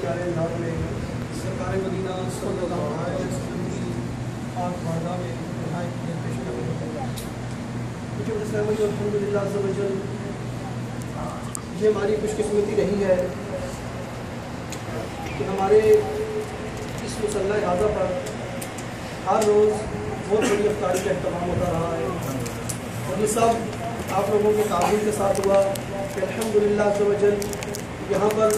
پیارے انداز میں سرکار مدینہ صلی اللہ علیہ وسلم کی پاک بارگاہ میں نہایت پیش کرنے ہوتے ہیں۔ مجھے الحمدللہ عز و جل یہ ہماری خوش قسمتی رہی ہے کہ ہمارے اس مصلی اعلیٰ پر ہر روز بہت بڑی افطاری کا اہتمام ہوتا رہا ہے، اور یہ سب آپ لوگوں کے تعاون کے ساتھ ہوا کہ الحمدللہ عز و جل یہاں پر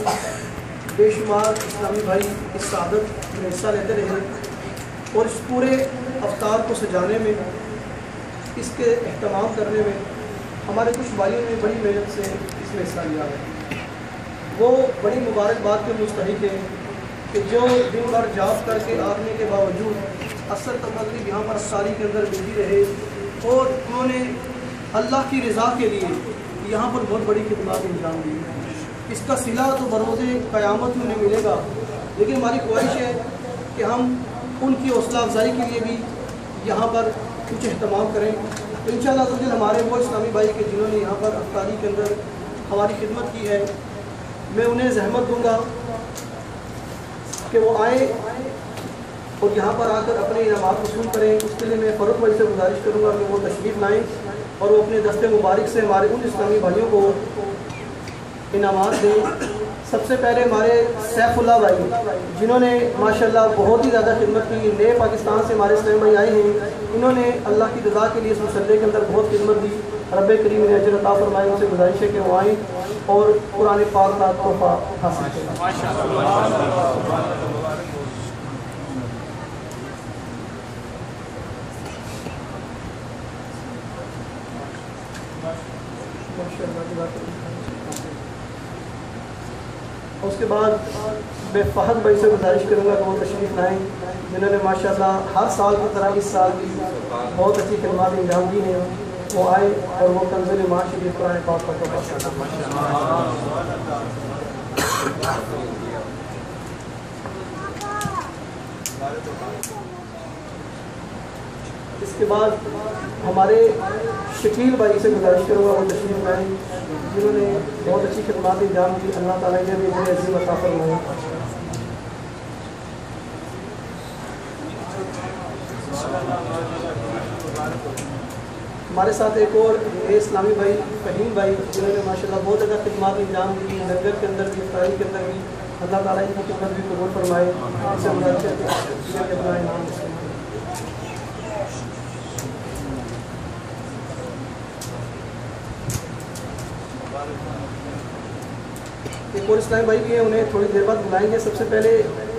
بے شمار اسلامی بھائی اس سعادت میں حصہ لیتے رہے، اور اس پورے افطار کو سجانے میں، اس کے اہتمام کرنے میں ہمارے کچھ بھائیوں نے بڑی محنت سے اس میں حصہ لیا ہے۔ وہ بڑی مبارکباد کے مستحق ہیں کہ جو دن بھر جاب کر کے آنے کے باوجود اثر تمغرب یہاں پر افطاری کے اندر بزی رہے، اور انہوں نے اللہ کی رضا کے لیے یہاں پر بہت بڑی خدمات انجام دی۔ اس کا صلہ تو بروز قیامت میں ملے گا، لیکن ہماری خواہش ہے کہ ہم ان کی حوصلہ افزائی کے لیے بھی یہاں پر کچھ اہتمام کریں۔ تو انشاءاللہ عز و جل ہمارے وہ اسلامی بھائی کے جنہوں نے یہاں پر افطاری کے اندر ہماری خدمت کی ہے، میں انہیں زحمت دوں گا کہ وہ آئیں اور یہاں پر آ کر اپنے انعامات وصول کریں۔ اس کے لیے میں فاروق بھائی سے گزارش کروں گا کہ وہ تشریف لائیں اور وہ اپنے دست مبارک سے ہمارے ان اسلامی بھائیوں کو انعامات دیں۔ سب سے پہلے ہمارے سیف اللہ بھائی جنہوں نے ماشاءاللہ بہت ہی زیادہ خدمت کی، نئے پاکستان سے ہمارے اسلامی بھائی آئے ہیں، انہوں نے اللہ کی رضا کے لیے اس مسئلے کے اندر بہت خدمت دی۔ رب کریم نے اجر عطا فرمائے، ان سے گزارش ہے کہ وہ آئیں اور قرآن پاک کا تحفہ حاصل کریں۔ اس کے بعد میں فہد بھائی سے گزارش کروں گا کہ وہ تشریف لائیں، جنہوں نے ماشاءاللہ ہر سال کی طرح اس سال بھی بہت اچھی خدمات انجام دی ہیں۔ وہ آئے اور وہ کنز ایمان شریف قرآن پاک کا تحفہ اس کے بعد ہمارے شکیل بھائی سے گزارش کروں گا وہ تشریف لائیں، جنہوں نے بہت اچھی خدمات انجام دی۔ اللہ تعالیٰ نے بھی انہیں عظیم عطا فرمائے۔ ہمارے ساتھ ایک اور اسلامی بھائی فہیم بھائی، جنہوں نے ماشاءاللہ بہت زیادہ خدمات انجام دی، لنگر کے اندر بھی، افطاری کے اندر بھی۔ اللہ تعالیٰ ان کی خدمت بھی قبول فرمائے۔ ان سے گزارش ہے کہ اپنا انعام حاصل کریں۔ ایک اور اسلامی بھائی بھی ہیں، انہیں تھوڑی دیر بعد بلائیں گے۔ سب سے پہلے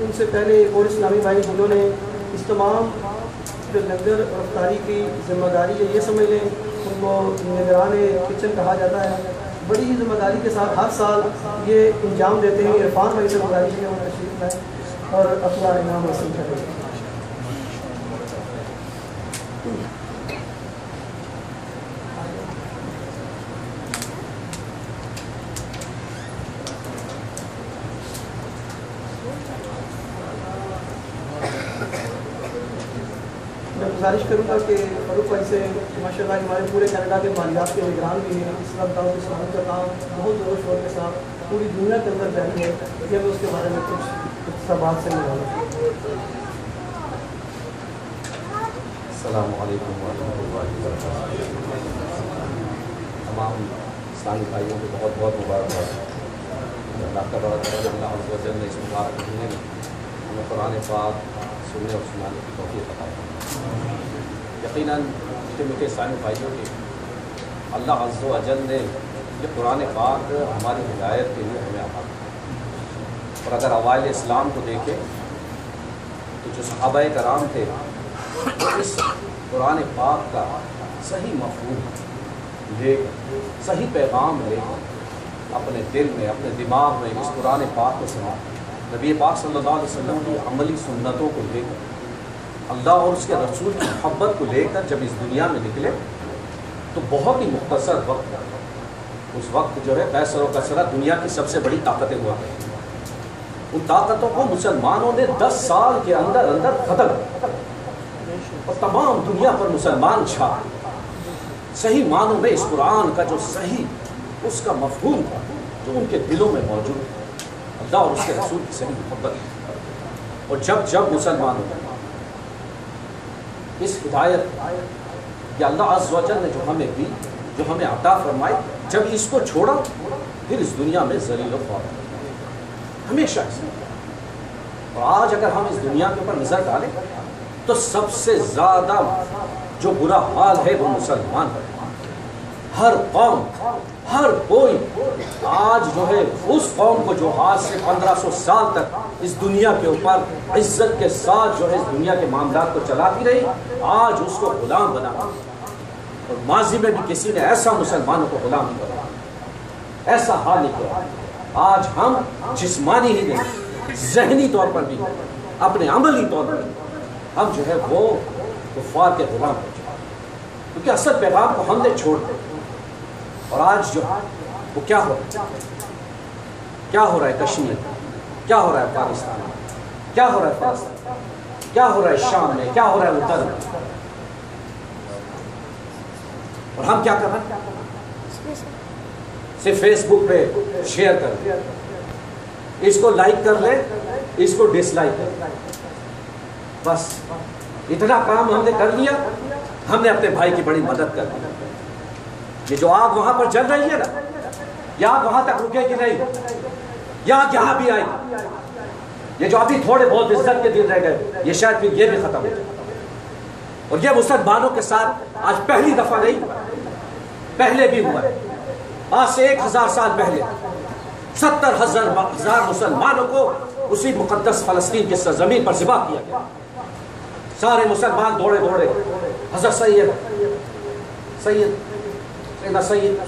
ان سے پہلے ایک اور اسلامی بھائی جنہوں نے اس تمام جو لنگر اور افطاری کی ذمہ داری ہے، یہ سمجھ لیں ان کو نگران کچن کہا جاتا ہے، بڑی ہی ذمہ داری کے ساتھ ہر سال یہ انجام دیتے ہیں۔ عرفان بھائی سے گزارش ہے وہ تشریف لائیں اور اپنا انعام حاصل کریں۔ میں گزارش کروں گا کہ فاروق بھائی سے ماشاءاللہ ہمارے پورے کینیڈا کے مالیات کے نگران بھی ہیں، اس وقت دعوت اسلامی کا کام بہت زور و شور کے ساتھ پوری دنیا کے اندر جاری ہے، یہ میں اس کے بارے میں کچھ سوال سے ملوں۔ السلام علیکم ورحمۃ اللہ وبرکاتہ۔ تمام اسلامی بھائیوں کو بہت بہت مبارکباد۔ اللہ تبارک و تعالیٰ عز و جل نے اس مبارک مہینے میں ہمیں قرآن پاک سننے اور سنانے کی توفیق عطا فرمائی۔ یقیناً میٹھے اسلامی بھائیوں کے اللہ عز و جل نے یہ قرآن پاک ہماری ہدایت کے لیے ہمیں عطا کیا، اور اگر اوائل اسلام کو دیکھیں تو جو صحابہ کرام تھے وہ اس قرآن پاک کا صحیح مفہوم لے کر، صحیح پیغام لے کر اپنے دل میں، اپنے دماغ میں اس قرآن پاک کو سنا، نبی پاک صلی اللہ علیہ وسلم کی عملی سنتوں کو لے کر، اللہ اور اس کے رسول کی محبت کو لے کر جب اس دنیا میں نکلے تو بہت ہی مختصر وقت، اس وقت جو ہے قیصر و کسریٰ دنیا کی سب سے بڑی طاقتیں ہوا کرتی ہیں، ان طاقتوں کو مسلمانوں نے 10 سال کے اندر ختم، اور تمام دنیا پر مسلمان چھا۔ صحیح معنوں میں اس قرآن کا جو صحیح اس کا مفہوم تھا جو ان کے دلوں میں موجود ہے، اللہ اور اس کے رسول کی صحیح محبت. اور جب مسلمانوں نے اس ہدایت یا اللہ عز و جل نے جو ہمیں دی، جو ہمیں عطا فرمائی، جب اس کو چھوڑا پھر اس دنیا میں ذلیل و خوار ہمیشہ اس میں. اور آج اگر ہم اس دنیا کے اوپر نظر ڈالیں تو سب سے زیادہ جو برا حال ہے وہ مسلمان ہے. ہر قوم، ہر کوئی آج جو ہے اس قوم کو جو آج سے 1500 سال تک اس دنیا کے اوپر عزت کے ساتھ جو ہے اس دنیا کے معاملات کو چلاتی رہی، آج اس کو غلام بنا. اور ماضی میں بھی کسی نے ایسا مسلمانوں کو غلام نہیں بنا، ایسا حال نہیں کیا. آج ہم جسمانی ہی نہیں، ذہنی طور پر بھی، اپنے عملی طور پر بھی ہم جو ہے وہ کفار کے غلام ہو چکے، کیونکہ اصل پیغام کو ہم نے چھوڑ دیا. اور آج جو وہ کیا ہو رہا ہے کشمیر میں، کیا ہو رہا ہے افغانستان میں، کیا ہو رہا ہے فلسطین، کیا ہو رہا ہے شام میں، کیا ہو رہا ہے اردن میں. اور ہم کیا کر رہے ہیں؟ صرف فیس بک پہ شیئر کر لیں، اس کو لائک کر لیں، اس کو ڈس لائک کر لیں، بس اتنا کام ہم نے کر لیا. ہم نے اپنے بھائی کی بڑی مدد کر دی. یہ جو آگ وہاں پر جل رہی ہے نا، یہ آگ وہاں تک رکے گی نہیں، یہ آگ یہاں بھی آئے گی. یہ جو ابھی تھوڑے بہت عزت کے دن رہ گئے، یہ شاید پھر یہ بھی ختم ہو جائے. اور یہ مسلمانوں کے ساتھ آج پہلی دفعہ نہیں، پہلے بھی ہوا ہے. آج سے 1000 سال پہلے 70,000 مسلمانوں کو اسی مقدس فلسطین کی سرزمین پر ذبح کیا گیا. سارے مسلمان دوڑے حضرت سید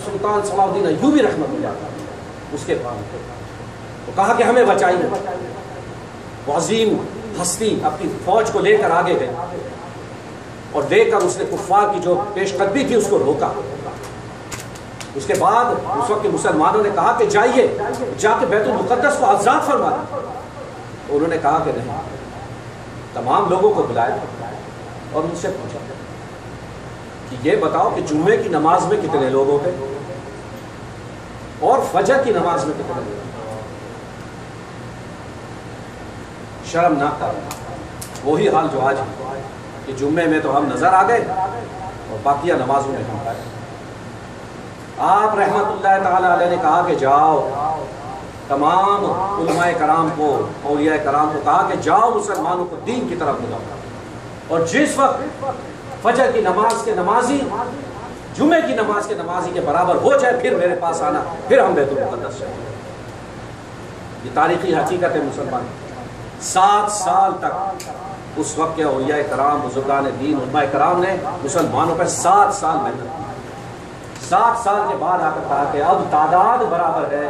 سلطان صلاح الدین ایوبی رحمۃ اللہ علیہ اس کے بعد وہ کہا کہ ہمیں بچائیے. وہ عظیم ہستی اپنی فوج کو لے کر آگے گئے اور لے کر اس نے کفار کی جو پیش قدمی تھی اس کو روکا. اس کے بعد اس وقت کے مسلمانوں نے کہا کہ جائیے جا کے بیت المقدس کو آزاد فرما دیں. انہوں نے کہا کہ نہیں. تمام لوگوں کو بلایا اور ان سے پوچھا کہ یہ بتاؤ کہ جمعے کی نماز میں کتنے لوگ ہوتے اور فجر کی نماز میں کتنے لوگ؟ شرمناک تھا. وہی حال جو آج ہے کہ جمعے میں تو ہم نظر آ گئے اور باقیہ نمازوں میں ہم آئے. آپ رحمت اللہ تعالی علیہ نے کہا کہ جاؤ تمام علماء کرام کو، اولیاء کرام کو کہا کہ جاؤ مسلمانوں کو دین کی طرف بلاؤ. اور جس وقت فجر کی نماز کے نمازی جمعے کی نماز کے نمازی کے برابر ہو جائے پھر میرے پاس آنا، پھر ہم بیت المقدس جائیں. یہ تاریخی حقیقت ہے. مسلمان 7 سال تک اس وقت کے اولیاء کرام، بزرگان دین، علماء کرام نے مسلمانوں پر 7 سال محنت کی. 7 سال کے بعد آ کر کہا کہ اب تعداد برابر ہے.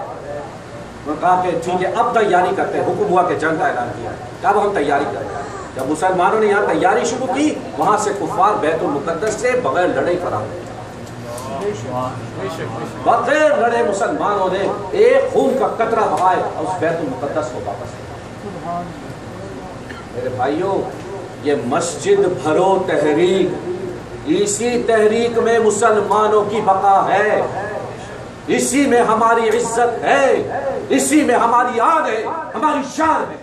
انہوں نے کہا کہ ٹھیک ہے اب تیاری کرتے ہیں. حکم ہوا کہ جنگ کا اعلان کیا کہ اب ہم تیاری کریں. جب مسلمانوں نے یہاں تیاری شروع کی وہاں سے کفار بیت المقدس سے بغیر لڑے فرار ہوئے. بغیر لڑے مسلمانوں نے ایک خون کا قطرہ بہائے اور اس بیت المقدس کو واپس کیا. میرے بھائیوں، یہ مسجد بھرو تحریک، اسی تحریک میں مسلمانوں کی بقا ہے، اسی میں ہماری عزت ہے، اسی میں ہماری آن ہے، ہماری شان ہے.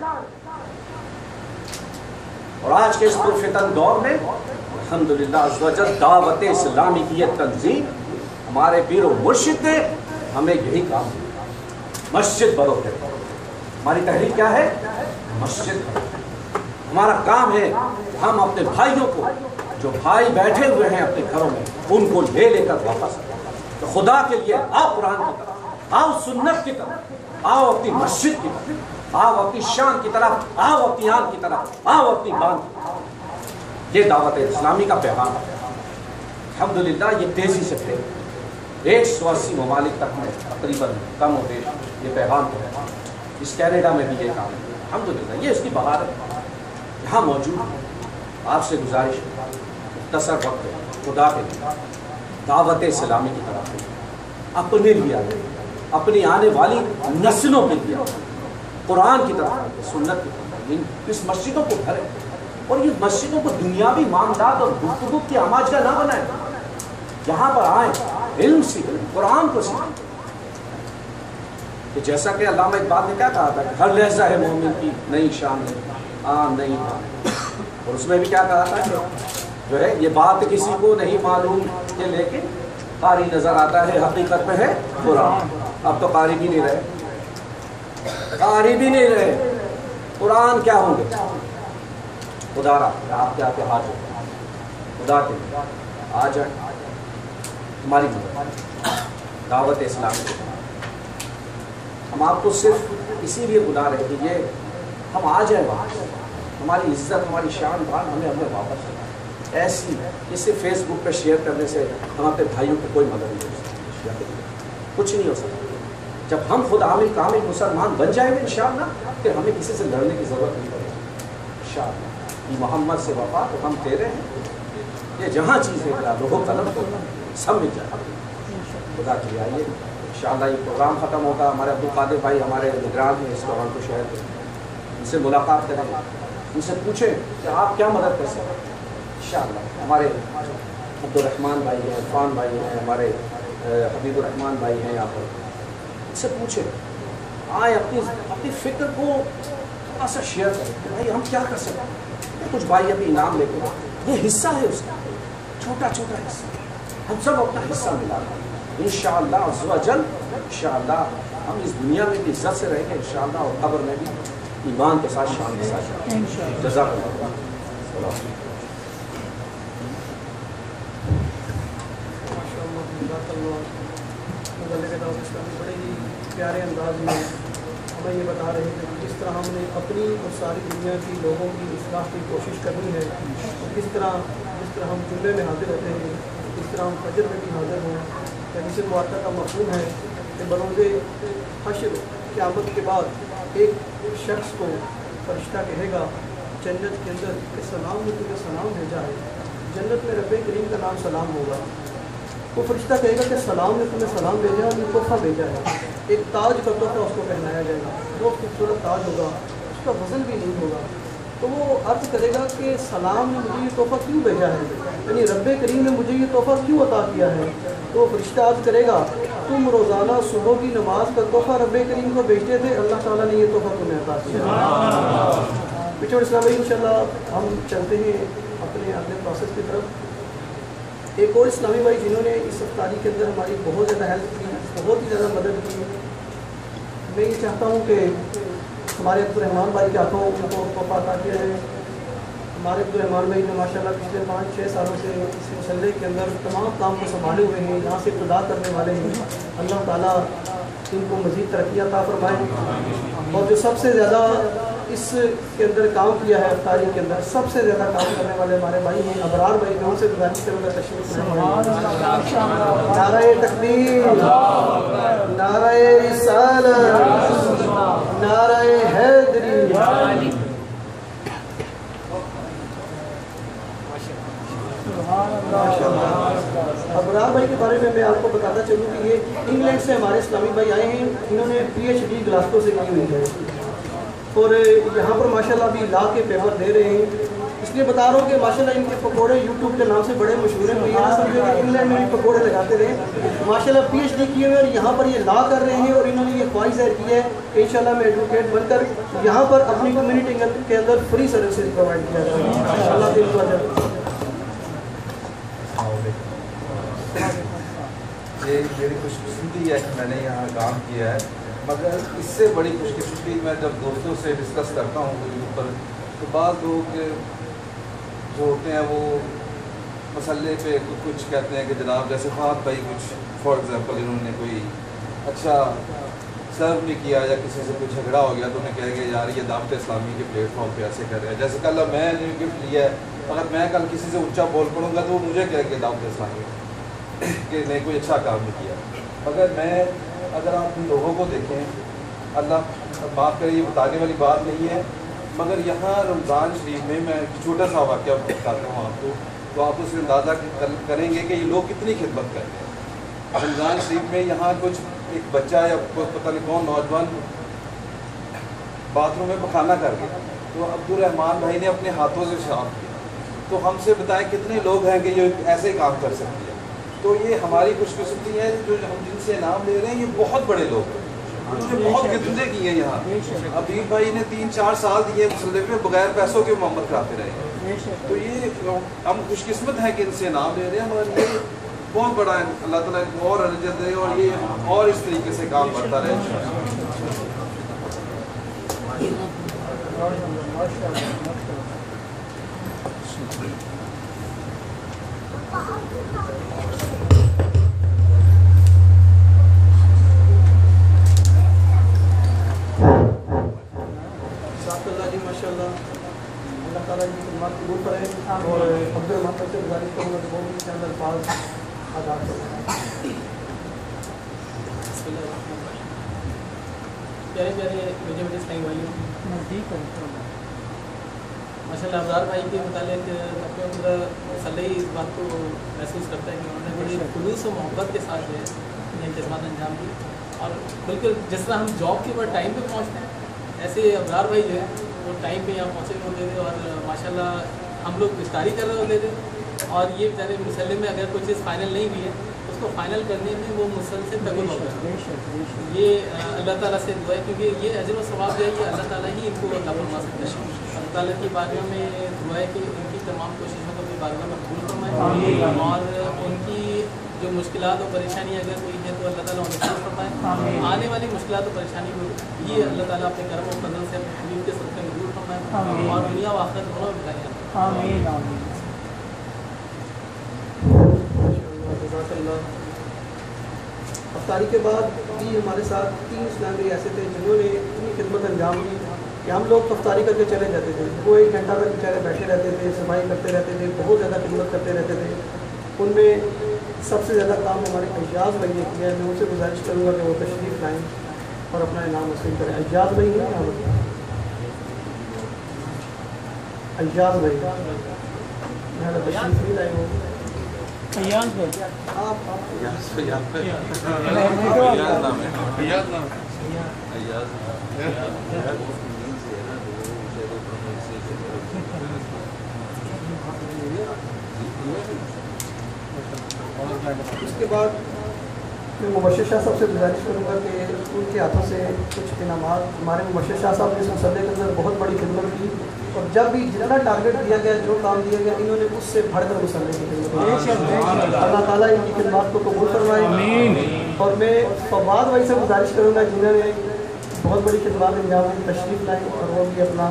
اور آج کے اس پرفتن دور میں الحمدللہ عز و جل دعوت اسلامی کی یہ تنظیم، ہمارے پیر و مرشد نے ہمیں یہی کام دیا، مسجد بھرو تحریک. ہماری تحریک کیا ہے؟ مسجد. ہمارا کام ہے ہم اپنے بھائیوں کو، جو بھائی بیٹھے ہوئے ہیں اپنے گھروں میں، ان کو لے کر واپس تو خدا کے لیے آؤ قرآن کی طرف، آؤ سنت کی طرف، آؤ اپنی مسجد کی طرف، آؤ اپنی شان کی طرف، آؤ اپنی آن کی طرف، آؤ اپنی بان کی طرف. یہ دعوت اسلامی کا پیغام ہے. الحمدللہ یہ تیزی سے پھیل 180 ممالک تک میں تقریباً کم و بیش یہ پیغام ہے. اس کینیڈا میں بھی یہ کام ہے. الحمدللہ یہ اس کی بہار ہے. یہاں موجود ہے. آپ سے گزارش ہے مختصر وقت ہے خدا کے لیے دعوت اسلامی کی طرف اپنے لیے، اپنی آنے والی نسلوں کے لیے قرآن کی طرف، سنت کی طرف اس مسجدوں کو بھرے اور یہ مسجدوں کو دنیاوی معاملات اور گفتگو کی آماج کا نہ بنائے. یہاں پر آئیں، علم سیکھیں، قرآن کو سیکھیں. کہ جیسا کہ علامہ اقبال نے کیا کہا تھا کہ ہر لہجہ ہے مومن کی نئی شان ہے نئی بات، اور اس میں بھی کیا کہا تھا کہ جو ہے یہ بات کسی کو نہیں معلوم کہ لیکن قاری نظر آتا ہے حقیقت میں ہے قرآن۔ اب تو قاری بھی نہیں رہے، قاری بھی نہیں رہے، قرآن کیا ہوں گے؟ خدا را آپ کے آتے حاضر خدا کے آ جائیں ہماری دعوت اسلامی۔ ہم آپ کو صرف اسی لیے بلا رہے کہ یہ ہم آ جائیں واپس، ہماری عزت ہماری شان بات ہمیں واپس ایسی اسے فیس بک پہ شیئر کرنے سے ہم اپنے بھائیوں کو کوئی مدد نہیں ہو سکتی، کچھ نہیں ہو سکتا۔ جب ہم خود عامل کامل مسلمان بن جائیں گے انشاءاللہ پھر ہمیں کسی سے لڑنے کی ضرورت نہیں پڑے گی انشاءاللہ۔ یہ محمد سے وفا تو ہم تیرے ہیں، یہ جہاں چیزیں روح قلم کو سب مل جائے خدا کے لیے۔ آئیے انشاءاللہ یہ پروگرام ختم ہوگا، ہمارے عبدالقادر بھائی ہمارے نگران ہیں اس ٹورانٹو شہر کے، ان سے ملاقات کریں، ان سے پوچھیں کہ آپ کیا مدد کر سکتے ہیں انشاءاللہ۔ ہمارے عبدالرحمن بھائی ہیں، عرفان بھائی ہیں، ہمارے حبیب الرحمن بھائی ہیں یہاں پر، ان سے پوچھیں، آئیں اپنی فکر کو تھوڑا سا شیئر کریں کہ بھائی ہم کیا کر سکتے ہیں۔ کچھ بھائی ابھی انعام لے کے یہ حصہ ہے اس کا، چھوٹا چھوٹا حصہ، ہم سب اپنا حصہ ملا رہے ہیں انشاءاللہ عز و جل۔ انشاءاللہ ہم اس دنیا میں بھی عزت سے رہیں گے انشاءاللہ، اور قبر میں بھی ایمان کے ساتھ شان کے ساتھ جزاک اللہ۔ بڑے ہی پیارے انداز میں ہمیں یہ بتا رہے ہیں کہ کس طرح ہم نے اپنی اور ساری دنیا کی لوگوں کی اصلاح کی کوشش کرنی ہے، اور جس طرح ہم جمعے میں حاضر ہوتے ہیں اس طرح ہم فجر میں بھی حاضر ہوں۔ حدیث مبارکہ کا مفہوم ہے کہ بروز حشر قیامت کے بعد ایک شخص کو فرشتہ کہے گا جنت کے اندر کہ سلام نے تمہیں سلام بھیجا ہے، جنت میں رب کریم کا نام سلام ہوگا، وہ فرشتہ کہے گا کہ سلام نے تمہیں سلام بھیجا اور یہ تحفہ بھیجا ہے، ایک تاج کا تحفہ اس کو پہنایا جائے گا، بہت خوبصورت تاج ہوگا، اس کا وزن بھی نہیں ہوگا، تو وہ عرض کرے گا کہ سلام نے مجھے یہ تحفہ کیوں بھیجا ہے، یعنی رب کریم نے مجھے یہ تحفہ کیوں عطا کیا ہے، تو وہ فرشتہ عرض کرے گا تم روزانہ صبح کی نماز کا تحفہ رب کریم کو بھیجتے تھے، اللہ تعالیٰ نے یہ تحفہ تمہیں عطا کیا۔ پچھوڑ اسلام بھائی انشاءاللہ ہم چلتے ہیں اپنے اگلے پروسیس کی طرف۔ ایک اور اسلامی بھائی جنہوں نے اس افطاری کے اندر ہماری بہت زیادہ ہیلپ کی، بہت ہی زیادہ مدد کی، میں یہ چاہتا ہوں کہ ہمارے عبدالرحمن بھائی کے ہاتھوں ان کو تحفہ عطا کیا ہے۔ ہمارے عبدالرحمن بھائی نے ماشاءاللہ پچھلے 5-6 سالوں سے اس مسئلے کے اندر تمام کام کو سنبھالے ہوئے ہیں، یہاں سے ابتدا کرنے والے ہیں، اللہ تعالیٰ ان کو مزید ترقی عطا فرمائے۔ اور جو سب سے زیادہ اس کے اندر کام کیا ہے افطاری کے اندر، سب سے زیادہ کام کرنے والے ہمارے بھائی ہیں ابرار بھائی، میں ان سے گزارش کروں گا تشریف نعرہ تکبیر، نعرہ رسالت، نعرہ حیدری۔ ابرار بھائی کے بارے میں آپ کو بتاتا چلوں کہ یہ انگلینڈ سے ہمارے اسلامی بھائی آئے ہیں، انہوں نے PhD گلاسکو سے کی ہوئی ہے، اور یہاں پر ماشاءاللہ ابھی لا کے پیپر دے رہے ہیں، اس لیے بتا رہا ہوں کہ ماشاءاللہ ان کے پکوڑے یوٹیوب کے نام سے بڑے مشہور ہیں، یہ نہ سمجھو کہ انگلینڈ میں بھی پکوڑے لگاتے رہے، ماشاءاللہ PhD کیے ہوئے اور یہاں پر یہ لا کر رہے ہیں، اور انہوں نے یہ خواہش ظاہر کی ہے کہ انشاءاللہ میں ایڈوکیٹ بن کر یہاں پر اپنی کمیونٹی کے اندر فری سروسز پرووائڈ کیا جائے گا انشاءاللہ۔ یہ میری خوش قسمتی ہے کہ میں نے یہاں کام کیا ہے، مگر اس سے بڑی خوش قسمتی میں جب دوستوں سے ڈسکس کرتا ہوں یوٹیوب پر، تو بعض لوگ جو ہوتے ہیں وہ مسئلے پہ کچھ کہتے ہیں کہ جناب جیسے فہد بھائی کچھ فار ایگزامپل انہوں نے کوئی اچھا سرو نہیں کیا یا کسی سے کچھ جھگڑا ہو گیا تو انہیں کہے گے یار یہ دعوت اسلامی کے پلیٹ فارم پہ ایسے کر رہے ہیں، جیسے کل میں نے گفٹ لیا ہے، اگر میں کل کسی سے اونچا بول پڑوں گا تو وہ مجھے کہے گا دعوت اسلامی کہ نہیں کوئی اچھا کام نہیں کیا۔ مگر اگر آپ ان لوگوں کو دیکھیں، اللہ معاف کرے یہ بتانے والی بات نہیں ہے، مگر یہاں رمضان شریف میں چھوٹا سا واقعہ بتاتا ہوں آپ کو، تو آپ اس سے اندازہ کریں گے کہ یہ لوگ کتنی خدمت کرتے ہیں۔ رمضان شریف میں یہاں کچھ ایک بچہ یا پتہ نہیں کون نوجوان باتھ روم میں پخانہ کر گیا، تو عبدالرحمن بھائی نے اپنے ہاتھوں سے صاف کیا، تو ہم سے بتائیں کتنے لوگ ہیں کہ یہ ایسے ہی کام کر سکتے ہیں۔ تو یہ ہماری خوش قسمتی ہے جو ہم جن سے انعام لے رہے ہیں، یہ بہت بڑے لوگ ہیں، انہوں نے بہت خدمتیں کی ہیں یہاں. ابھی بھائی نے 3-4 سال دیے مسلح میں بغیر پیسوں کے محمد کراتے رہے ہیں. تو یہ ہم خوش قسمت ہیں کہ ان سے انعام لے رہے ہیں, مگر یہ بہت بڑا ہے. اللہ تعالیٰ ان کو اور رجت دے اور یہ اور اس طریقے سے کام کرتا رہے. ماشاء اللہ تعالیٰ کی خدمات قبول کرے. اور عبد الرحمٰن سے گزارش کروں گا کہ وہ بھی چند الفاظ ادا کریں. پیارے پیارے مجھے اسلامی بھائیوں نزدیک ماشاء اللہ ابرار بھائی کے متعلق اپنے پورا مسلح اس بات کو محسوس کرتا ہے کہ انہوں نے بڑی خلوص و محبت کے ساتھ جو ہے انہیں خدمات انجام دی. اور بالکل جس طرح ہم جاب کے بعد ٹائم پہ پہنچتے ہیں ایسے ابرار بھائی جو ہے وہ ٹائم پہ یہاں پہنچے ہوتے تھے. اور ماشاء اللہ ہم لوگ افطاری کر رہے ہوتے تھے اور یہ بیچارے مسلح میں اگر کوئی چیز فائنل نہیں ہوئی ہے اس کو فائنل کرنے میں وہ مسلسل تگل ہوتا ہے. یہ اللہ تعالیٰ سے دعا ہے کیونکہ یہ اجر و ثواب جو ہے یہ اللہ تعالیٰ ہی ان کو عطا فرما سکتا ہے. اللہ تعالیٰ کی بارگاہ میں دعا ہے کہ ان کی تمام کوششوں کو بھی بارگاہ میں قبول فرمائے اور ان کی جو مشکلات اور پریشانی اگر کوئی ہے تو اللہ تعالیٰ انہیں دور فرمائے. آنے والی مشکلات اور پریشانی کو یہ اللہ تعالیٰ اپنے کرم و فضل سے حبیب کے صدقے میں دور فرمائے اور دنیا و آخرت دونوں بتائیں. آمین. جزاک اللہ. افطاری کے بعد بھی ہمارے ساتھ 3 اسلامی ایسے تھے جنہوں نے اتنی خدمت انجام دی کہ ہم لوگ افطاری کر کے چلے جاتے تھے. وہ 1 گھنٹہ تک بیچارے بیٹھے رہتے تھے, صفائی کرتے رہتے تھے, بہت زیادہ خدمت کرتے رہتے تھے. ان میں سب سے زیادہ کام ہمارے اعجاز بھائی نے کیا ہے. میں ان سے گزارش کروں گا کہ وہ تشریف لائیں اور اپنا انعام حاصل کریں. اعجاز بھائی ہیں اعجاز بھائی میں تشریف نہیں لائے ہوں. اس کے بعد میں مبشر شاہ صاحب سے گزارش کروں گا کہ ان کے ہاتھوں سے کچھ انعامات. ہمارے مبشر شاہ صاحب نے اس مسئلے کے اندر بہت بڑی خدمت کی اور جب بھی جتنا ٹارگیٹ دیا گیا جو کام دیا گیا انہوں نے اس سے بڑھ کر مسئلے کی خدمت کی. اللہ تعالیٰ ان کی خدمات کو قبول فرمائے. اور میں فواد بھائی سے گزارش کروں گا جنہوں نے بہت بڑی خدمات انجام دی, تشریف لائیں اور وہ بھی اپنا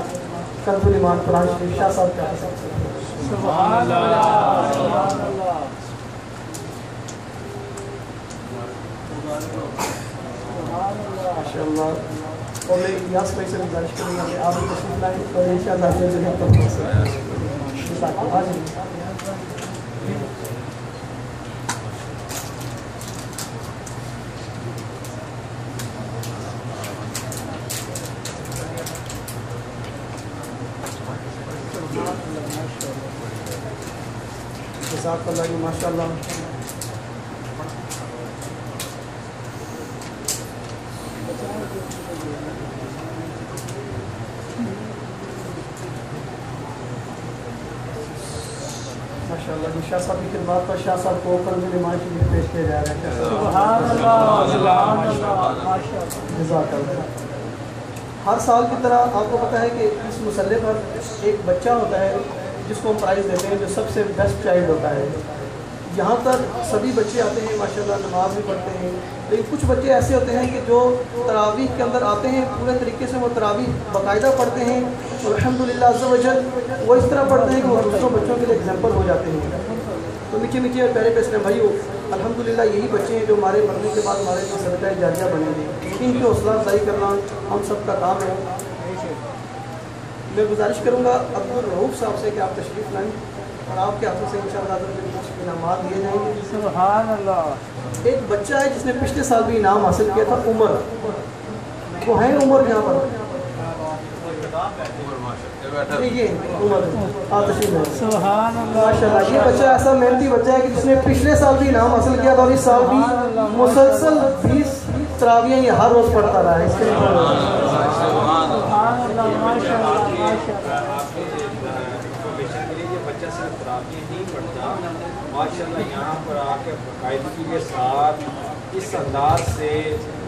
کنز الایمان قرآن شریف شاہ صاحب کا سبحان اللہ. ماشاء اللہ. اور میں یاس بھائی سے گزارش کروں گا کہ آپ بھی تشریف لائیں اور ان شاء اللہ جزاک اللہ. ماشاء اللہ. ماشاء اللہ. شاہ صاحب کی خدمات پر شاہ صاحب کو کنز الایمان شریف پیش کیا جا رہا ہے. سبحان اللہ. جزاک اللہ. ہر سال کی طرح آپ کو پتہ ہے کہ اس مسئلے پر ایک بچہ ہوتا ہے جس کو ہم پرائز دیتے ہیں جو سب سے بیسٹ چائلڈ ہوتا ہے. یہاں پر سبھی بچے آتے ہیں ماشاءاللہ, نماز بھی پڑھتے ہیں, لیکن کچھ بچے ایسے ہوتے ہیں کہ جو تراویح کے اندر آتے ہیں پورے طریقے سے وہ تراویح باقاعدہ پڑھتے ہیں اور الحمدللہ عز و جل وہ اس طرح پڑھتے ہیں کہ وہ دوسروں بچوں کے لیے ایگزامپل ہو جاتے ہیں. تو میٹھے میٹھے اور پیارے پیسے بھائیو, الحمدللہ یہی بچے ہیں جو ہمارے مرنے کے بعد ہمارے لیے صدقہ جاریہ بنیں گے. ان کی حوصلہ افزائی کرنا ہم سب کا کام ہے. میں گزارش کروں گا عبدالرؤوف صاحب سے کہ آپ تشریف لائیں اور آپ کے ہاتھوں سے انشاءاللہ کچھ انعامات دیے جائیں گے. سبحان اللہ. ایک بچہ ہے جس نے پچھلے سال بھی انعام حاصل کیا تھا, عمر. وہ ہیں عمر یہاں پر, یہ عمر سبحان اللہ. ماشاء اللہ. یہ بچہ ایسا محنتی بچہ ہے کہ جس نے پچھلے سال بھی انعام حاصل کیا تھا اور اس سال بھی مسلسل 20 تراویح یہ ہر روز پڑھتا رہا ہے. اس کے بچہ صرف تراویح نہیں پڑھتا, ماشاء اللہ یہاں پر آ کے باقاعدگی کے ساتھ اس انداز سے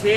6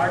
8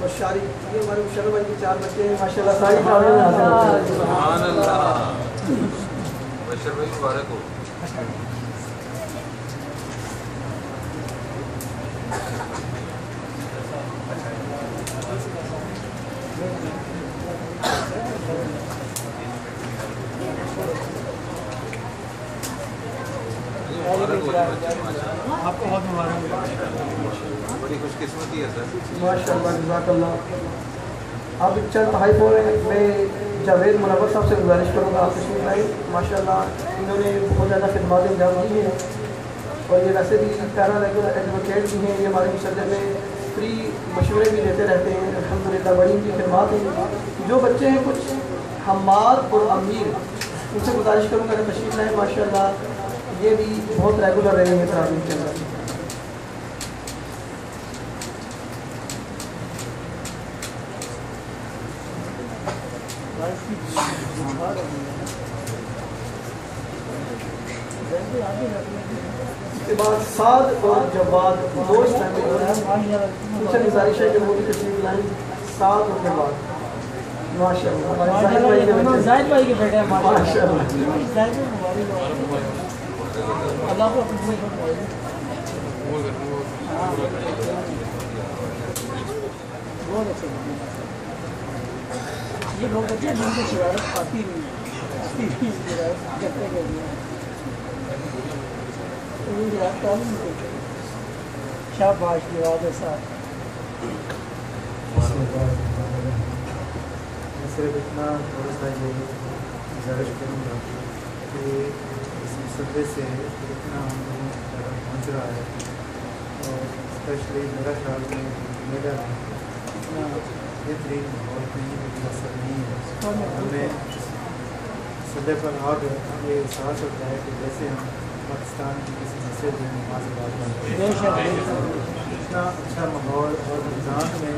اور شارق, یہ ہمارے مشرف بھائی کے 4 بچے ہیں ماشاء اللہ ساری تعلیم حاصل ہیں. سبحان اللہ. بشر بھائی مبارک ہو. آپ کو بہت مبارک ہو. بڑی خوش قسمتی ہے سر. ماشاء اللہ جزاک اللہ. آپ چند بھائی بول رہے ہیں, میں جاوید منور صاحب سے گزارش کروں گا آپ تشریف لائیں. ماشاء اللہ انہوں نے بہت زیادہ خدمات انجام دی ہیں اور یہ ویسے بھی پیرا ریگولر ایڈوکیٹ بھی ہیں. یہ ہمارے مشرے میں فری مشورے بھی دیتے رہتے ہیں. الحمدللہ بڑی ان کی خدمات ہیں. جو بچے ہیں کچھ حماد اور امیر, ان سے گزارش کروں گا کہ تشریف لائیں. ماشاء اللہ یہ بھی بہت ریگولر رہے ہیں تعلیم کے اندر. اس کے بعد سعد اور جواد دو اس ٹائم میں ان سے گزارش ہے کہ وہ بھی تشریف لائیں. سعد اور جواد ماشاء اللہ زاہد بھائی کے بیٹے ہیں ماشاء اللہ. اللہ کو بہت اچھا. یہ بہت اچھا جن کو شرارت آتی نہیں شاباش کی بات ہے صاحب. میں صرف اتنا تھوڑا سا یہ گزارش کروں گا کہ اس مسئلے سے اتنا ہم لوگوں تک پہنچ رہا ہے اور اسپیشلی میرا خیال میں میرا اتنا بہترین ماحول نہیں میسر نہیں ہے. ہمیں مسئلے پر آ کر یہ احساس ہوتا ہے کہ جیسے ہم پاکستان کی کسی مسجد میں نماز ادا کرتے ہیں. اتنا اچھا ماحول اور رمضان میں